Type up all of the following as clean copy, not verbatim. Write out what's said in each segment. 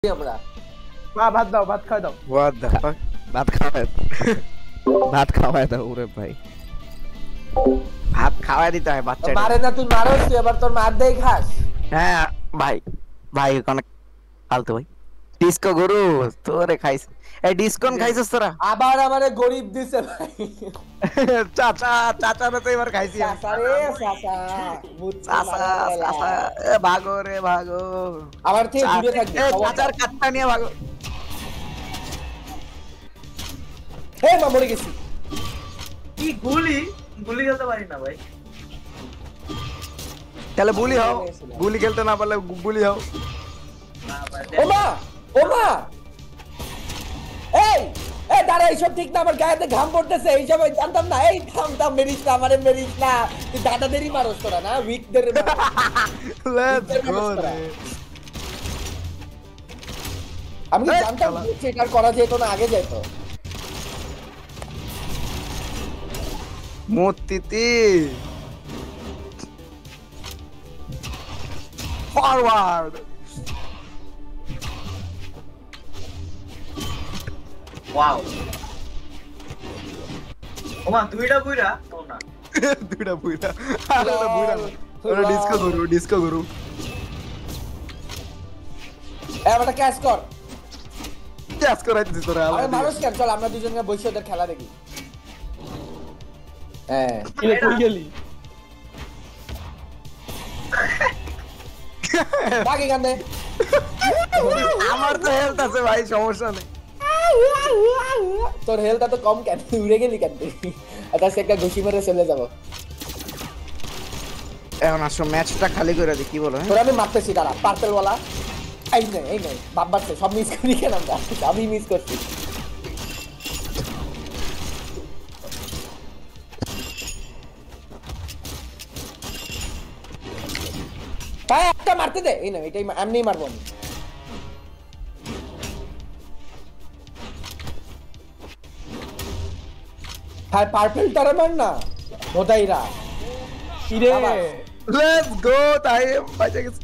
আমরা ভাত দাও, ভাত খাওয়াই দাও। What the fuck? ভাত খাওয়ায় দাও ওরে ভাই। ভাত খাওয়ায় দিতে হয় বাচ্চাদের। মারে না তুই মারোস তুই এবার তোর মার দেই খাস। হ্যাঁ ভাই ভাই অনেক ফালতু ভাই। ডিস্কো গরু তোরে খাইছ। এই ডিসকন খাইছস তোরা? আবার আমারে গরিব দিছে ভাই। চাচা তো এবার খাইছি আমি। চাচা রে চাচা চাচা এ ভাগো রে ভাগো। আমার থেকে দূরে থাকবি। এ চাচার কাটটা নিয়ে ভাগো। হে মা মরে গেছি। কি গুলি খেলতে পারি না ভাই। তাহলে বুলি হও, গুলি খেলতে না পারলে বুলি হও। ওমা ওমা এই এই দাঁড়া এইসব ঠিক না, আমার গায়েতে ঘাম পড়তেছে, এই সময় জানতাম না। এই থাম মেরিস না, আমারে মেরিস না, তুই দাদাদেরই মারস তোরা না, উইকদের লেটস গো রে। আমি কি জানতাম সেটার করা যেত না, আগে যেত। মুতিতি ফরওয়ার্ড ওয়াও ওমা দুইটা বুইরা তো না দুইটা বুইরা আরেকটা বুইরা ওরা ডিস্কো করু এবারে ক্যাচ কর। ক্যাচ করাইছিস তোরা আরে মানুষ কেন, চল আমরা দুজনে বসে ওদের খেলা দেখি। হ্যাঁ কিলে কই গেলি? বাকি কান্দে আমার তো হেলথ আছে ভাই, সমস্যা নেই। তোর হেলথ তো কম কেন, উড়ে গেলি কেন তুই? আচ্ছা একটা ঘুষি মেরে চলে যাবো। এখন আসো ম্যাচটা খালি করে দি, কি বলো? তোর আমি মারতেছি, দাঁড়া পার্পেল ওয়ালা। এই নেই বাপ বাচ্চা সব মিস করি কেন আমরা? আমি মিস করছি। ভাই একটা মারতে দে, এই না এটাই এমনিই মারবো আমি। ভাই পার্পেল তারা মার না মোদাইরা। ইরে লেটস গো টাইম বাঁচে গেছে।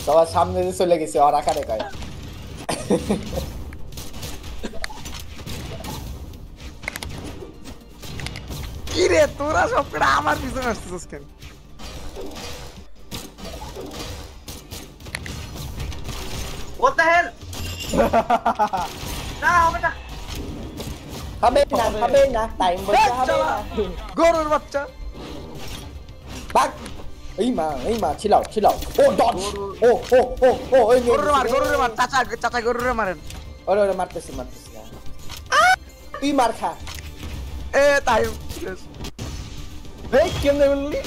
সবার সামনে দিয়ে চলে গেছে ওর আকারে কয়। কি রে তোরা সব করে আমার পিছনে আসছিস কেন? what the hell না হবে না হবে না টাইম বলতে হবে না। গরুর বাচ্চা বাক এই মা চিলাও ও ডট ও ওই গরুর মার চাচা গরুর মারেন। ওরে মারতেছি না। তুই মার খা। এ তাই এই কেমনে বললি?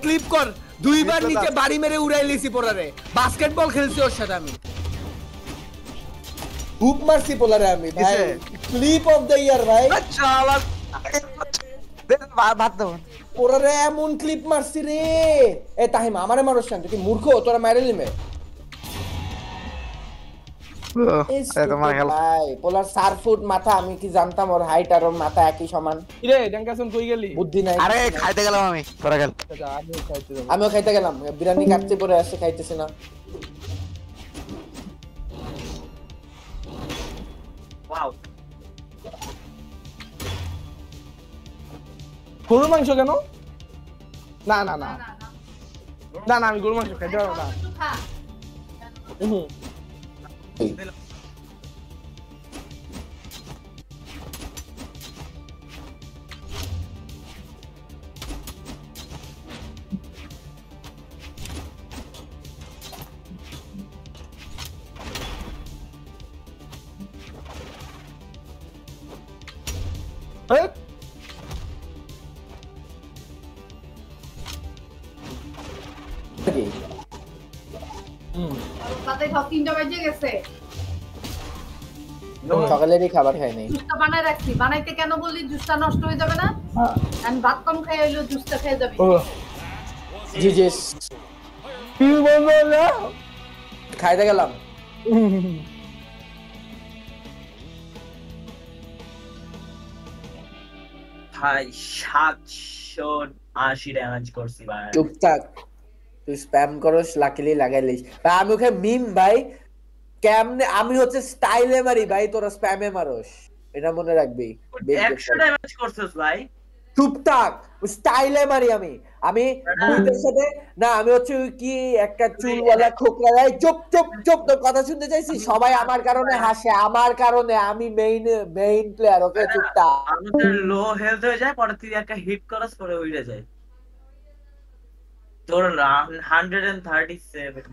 ক্লিপ কর দুইবার নিচে বাড়ি মেরে উড়াই লিছি পোলারে। বাস্কেটবল খেলছি ওর সাথে আমি, হুপ মারছি পোলারে আমি ভাই। ক্লিপ অফ দ্য ইয়ার ভাই। চালা ভাত দাও পোলারে এমন ক্লিপ মারছি রে। এ তাহিম আমারে মারছ না, তুই কি মূর্খ? তোরা মাইরে লিমে তোমার হেল্প ভাই। পোলার 4 ফুট মাথা, আমি কি জানতাম ওর হাইট আর ওর মাথা একই সমান। ইরে ড্যাঙ্কাসন কই গেলি? বুদ্ধি নাই। আরে খাইতে গেলাম আমি, তোরা গেল। আচ্ছা আমি খাইতে যাব। আমিও খাইতে গেলাম, বিরিয়ানি কাটতে পরে আসছে, খাইতেছি না। ওয়াও গরুর মাংস কেন? না আমি গরুর মাংস খাইতে পারবো না। তাতে সব 3টা বাজে গেছে। সকালেরই খাবার খাই নাই। জুসটা বানায় রাখছি, বানাইতে কেন বললি? জুসটা নষ্ট হয়ে যাবে না? আমি ভাত কম খাই হইলো জুসটা খেয়ে যাবে। জিজেস কি বলবো না? খাইতে গেলাম। ভাই 780 ড্যামেজ করছি ভাই। চুপ থাক, তুই স্প্যাম করস, লাকিলি লাগাইলিস ভাই। আমি ওকে মিম ভাই, কেমনে আমি হচ্ছে স্টাইলে মারি ভাই, তোরা স্প্যামে মারস, এটা মনে রাখবি। 100 ড্যামেজ করছিস ভাই। চুপ থাক, স্টাইলে মারি আমি। আমি মুহিতের সাথে না, আমি হচ্ছে ওই কি একটা চুলওয়ালা খোকরা ভাই। চুপ চুপ চুপ, তোর কথা শুনতে চাইছি? সবাই আমার কারণে হাসে, আমার কারণে। আমি মেইন প্লেয়ার, ওকে চুপ থাক। আমাদের লো হেলথ হয়ে যায়, পরে তুই একটা হিট করস, পরে উড়ে যায়। তোর 137